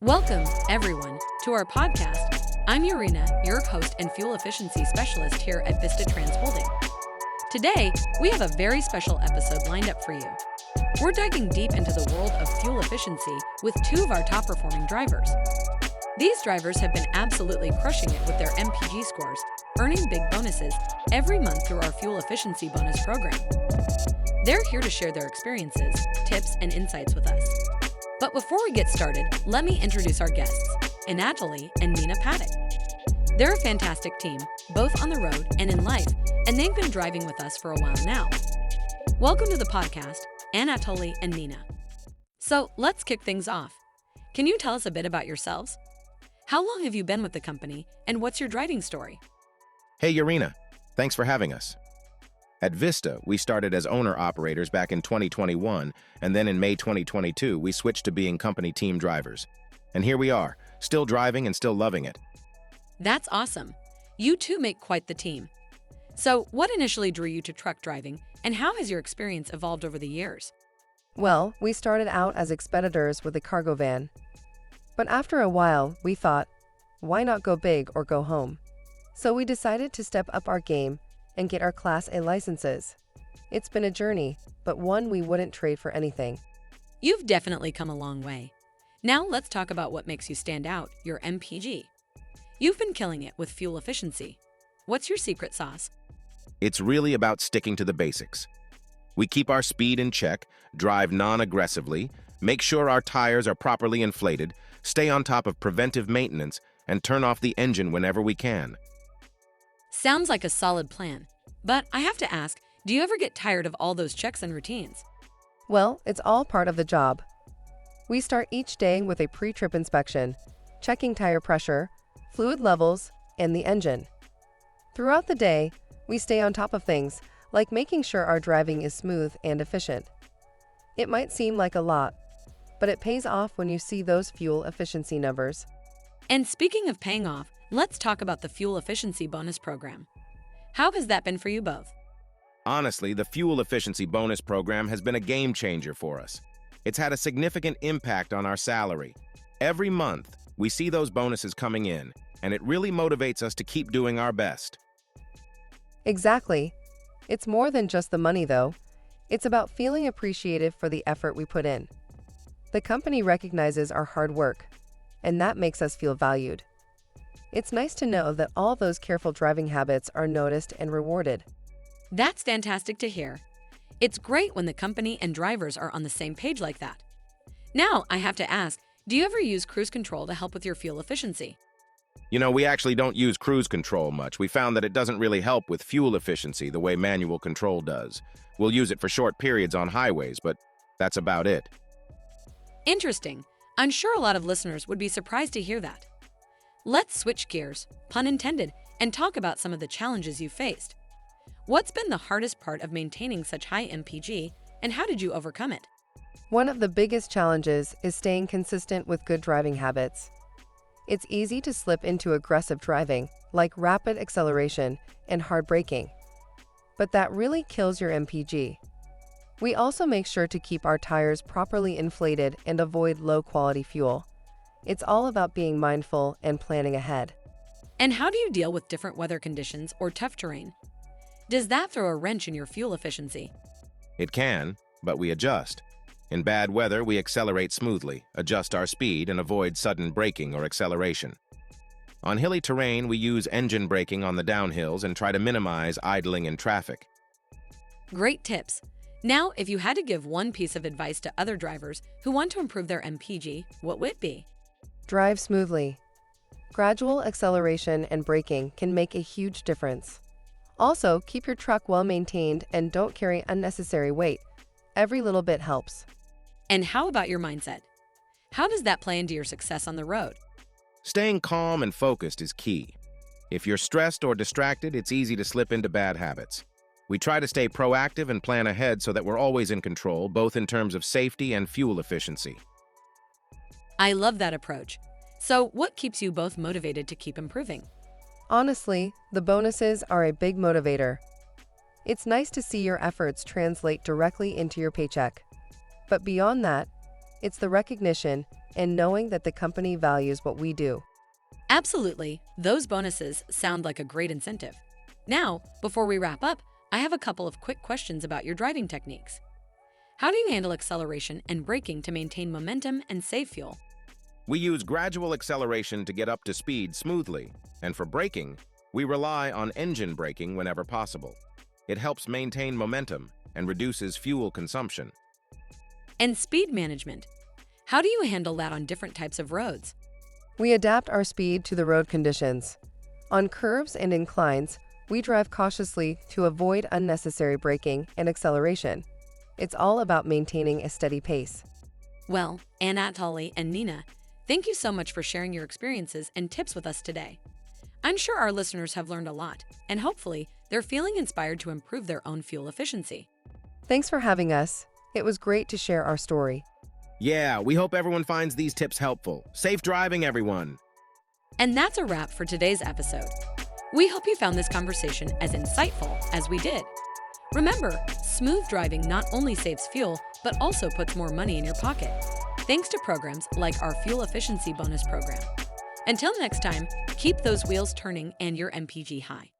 Welcome, everyone, to our podcast. I'm Yaryna, your host and fuel efficiency specialist here at Vista Trans Holding. Today, we have a very special episode lined up for you. We're diving deep into the world of fuel efficiency with two of our top-performing drivers. These drivers have been absolutely crushing it with their MPG scores, earning big bonuses every month through our fuel efficiency bonus program. They're here to share their experiences, tips, and insights with us. But before we get started, let me introduce our guests, Anatolie and Nina Patic. They're a fantastic team, both on the road and in life, and they've been driving with us for a while now. Welcome to the podcast, Anatolie and Nina. So let's kick things off. Can you tell us a bit about yourselves? How long have you been with the company, and what's your driving story? Hey Yaryna, thanks for having us. At Vista, we started as owner-operators back in 2021, and then in May 2022, we switched to being company team drivers. And here we are, still driving and still loving it. That's awesome. You two make quite the team. So, what initially drew you to truck driving, and how has your experience evolved over the years? Well, we started out as expeditors with a cargo van. But after a while, we thought, why not go big or go home? So we decided to step up our game and get our Class A licenses. It's been a journey, but one we wouldn't trade for anything. You've definitely come a long way. Now let's talk about what makes you stand out, your MPG. You've been killing it with fuel efficiency. What's your secret sauce? It's really about sticking to the basics. We keep our speed in check, drive non-aggressively, make sure our tires are properly inflated, stay on top of preventive maintenance, and turn off the engine whenever we can. Sounds like a solid plan. But I have to ask, do you ever get tired of all those checks and routines? Well, it's all part of the job. We start each day with a pre-trip inspection, checking tire pressure, fluid levels, and the engine. Throughout the day, we stay on top of things, like making sure our driving is smooth and efficient. It might seem like a lot, but it pays off when you see those fuel efficiency numbers. And speaking of paying off, let's talk about the fuel efficiency bonus program. How has that been for you both? Honestly, the fuel efficiency bonus program has been a game changer for us. It's had a significant impact on our salary. Every month, we see those bonuses coming in, and it really motivates us to keep doing our best. Exactly. It's more than just the money, though. It's about feeling appreciated for the effort we put in. The company recognizes our hard work, and that makes us feel valued. It's nice to know that all those careful driving habits are noticed and rewarded. That's fantastic to hear. It's great when the company and drivers are on the same page like that. Now, I have to ask, do you ever use cruise control to help with your fuel efficiency? We actually don't use cruise control much. We found that it doesn't really help with fuel efficiency the way manual control does. We'll use it for short periods on highways, but that's about it. Interesting. I'm sure a lot of listeners would be surprised to hear that. Let's switch gears, pun intended, and talk about some of the challenges you faced. What's been the hardest part of maintaining such high MPG, and how did you overcome it? One of the biggest challenges is staying consistent with good driving habits. It's easy to slip into aggressive driving, like rapid acceleration and hard braking. But that really kills your MPG. We also make sure to keep our tires properly inflated and avoid low-quality fuel. It's all about being mindful and planning ahead. And how do you deal with different weather conditions or tough terrain? Does that throw a wrench in your fuel efficiency? It can, but we adjust. In bad weather, we accelerate smoothly, adjust our speed, and avoid sudden braking or acceleration. On hilly terrain, we use engine braking on the downhills and try to minimize idling in traffic. Great tips. Now, if you had to give one piece of advice to other drivers who want to improve their MPG, what would it be? Drive smoothly. Gradual acceleration and braking can make a huge difference. Also, keep your truck well maintained and don't carry unnecessary weight. Every little bit helps. And how about your mindset? How does that play into your success on the road? Staying calm and focused is key. If you're stressed or distracted, it's easy to slip into bad habits. We try to stay proactive and plan ahead so that we're always in control, both in terms of safety and fuel efficiency. I love that approach. So, what keeps you both motivated to keep improving? Honestly, the bonuses are a big motivator. It's nice to see your efforts translate directly into your paycheck. But beyond that, it's the recognition and knowing that the company values what we do. Absolutely, those bonuses sound like a great incentive. Now, before we wrap up, I have a couple of quick questions about your driving techniques. How do you handle acceleration and braking to maintain momentum and save fuel? We use gradual acceleration to get up to speed smoothly, and for braking, we rely on engine braking whenever possible. It helps maintain momentum and reduces fuel consumption. And speed management. How do you handle that on different types of roads? We adapt our speed to the road conditions. On curves and inclines, we drive cautiously to avoid unnecessary braking and acceleration. It's all about maintaining a steady pace. Well, Anatolie and Nina, thank you so much for sharing your experiences and tips with us today. I'm sure our listeners have learned a lot, and hopefully, they're feeling inspired to improve their own fuel efficiency. Thanks for having us. It was great to share our story. Yeah, we hope everyone finds these tips helpful. Safe driving, everyone! And that's a wrap for today's episode. We hope you found this conversation as insightful as we did. Remember, smooth driving not only saves fuel, but also puts more money in your pocket, thanks to programs like our Fuel Efficiency Bonus Program. Until next time, keep those wheels turning and your MPG high.